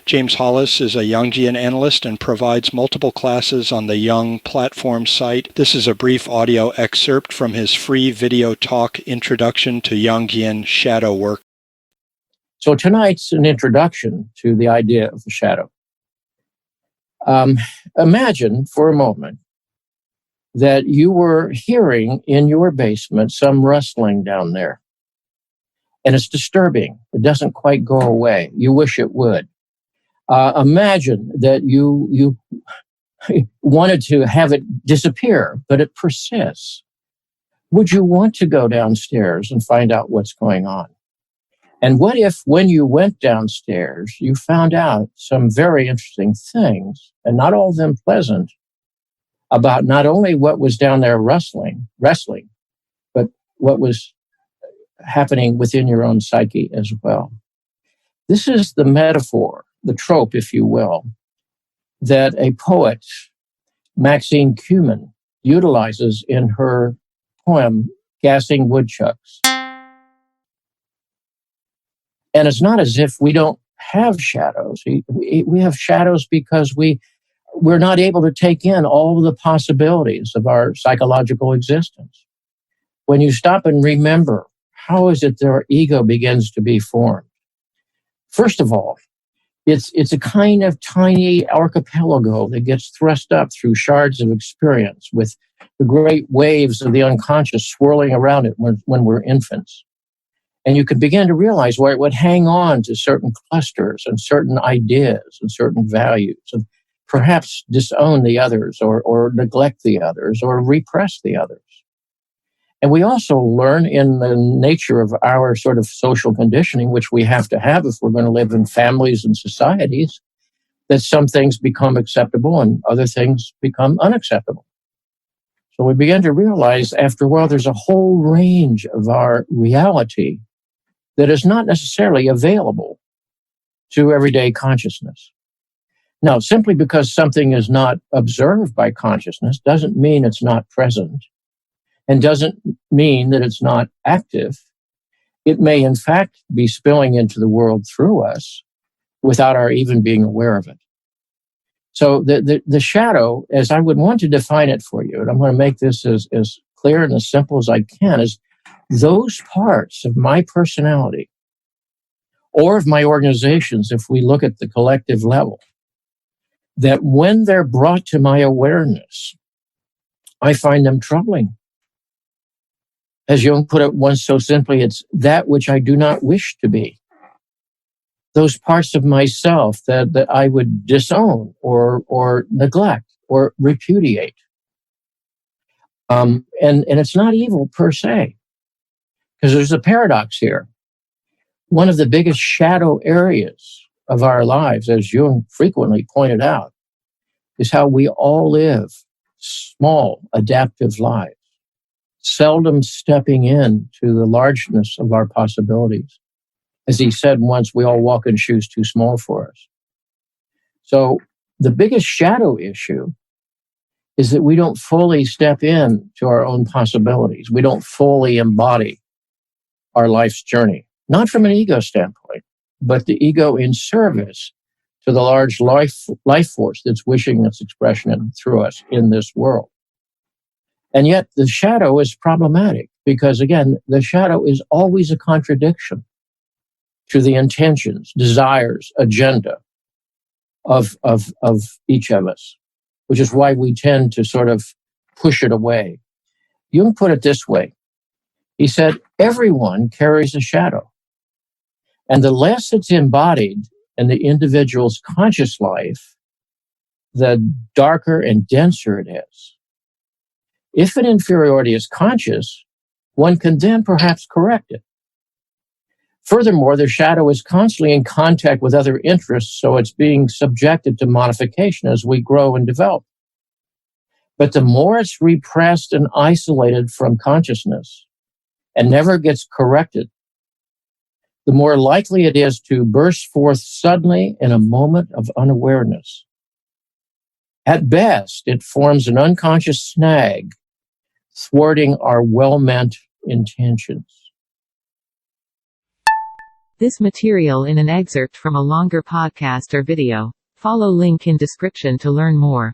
James Hollis is a Jungian analyst and provides multiple classes on the Jung Platform site. This is a brief audio excerpt from his free video talk, Introduction to Jungian Shadow Work. So tonight's an introduction to the idea of the shadow. Imagine for a moment that you were hearing in your basement some rustling down there. And it's disturbing. It doesn't quite go away. You wish it would. Imagine that you wanted to have it disappear, but it persists. Would you want to go downstairs and find out what's going on? And what if, when you went downstairs, you found out some very interesting things, and not all of them pleasant, about not only what was down there wrestling, but what was happening within your own psyche as well. This is the metaphor, the trope, if you will, that a poet, Maxine Kumin, utilizes in her poem, Gassing Woodchucks. And it's not as if we don't have shadows. We have shadows because we're not able to take in all of the possibilities of our psychological existence. When you stop and remember, how is it that our ego begins to be formed? First of all, it's a kind of tiny archipelago that gets thrust up through shards of experience with the great waves of the unconscious swirling around it when we're infants. And you could begin to realize where it would hang on to certain clusters and certain ideas and certain values, and perhaps disown the others or neglect the others or repress the others. And we also learn in the nature of our sort of social conditioning, which we have to have if we're going to live in families and societies, that some things become acceptable and other things become unacceptable. So we begin to realize after a while there's a whole range of our reality that is not necessarily available to everyday consciousness. Now, simply because something is not observed by consciousness doesn't mean it's not present and doesn't mean that it's not active. It may, in fact, be spilling into the world through us without our even being aware of it. So the shadow, as I would want to define it for you, and I'm going to make this as clear and as simple as I can, is those parts of my personality or of my organizations, if we look at the collective level, that when they're brought to my awareness, I find them troubling. As Jung put it once so simply, it's that which I do not wish to be. Those parts of myself that I would disown or neglect or repudiate. And it's not evil per se. Because there's a paradox here. One of the biggest shadow areas of our lives, as Jung frequently pointed out, is how we all live small, adaptive lives, seldom stepping into the largeness of our possibilities. As he said once, we all walk in shoes too small for us. So the biggest shadow issue is that we don't fully step in to our own possibilities. We don't fully embody our life's journey, not from an ego standpoint, but the ego in service to the large life force that's wishing its expression through us in this world. And yet the shadow is problematic because, again, the shadow is always a contradiction to the intentions, desires, agenda of each of us, which is why we tend to sort of push it away. Jung put it this way. He said, everyone carries a shadow. And the less it's embodied in the individual's conscious life, the darker and denser it is. If an inferiority is conscious, one can then perhaps correct it. Furthermore, the shadow is constantly in contact with other interests, so it's being subjected to modification as we grow and develop. But the more it's repressed and isolated from consciousness, and never gets corrected, the more likely it is to burst forth suddenly in a moment of unawareness. At best, it forms an unconscious snag, thwarting our well-meant intentions. This material in an excerpt from a longer podcast or video. Follow link in description to learn more.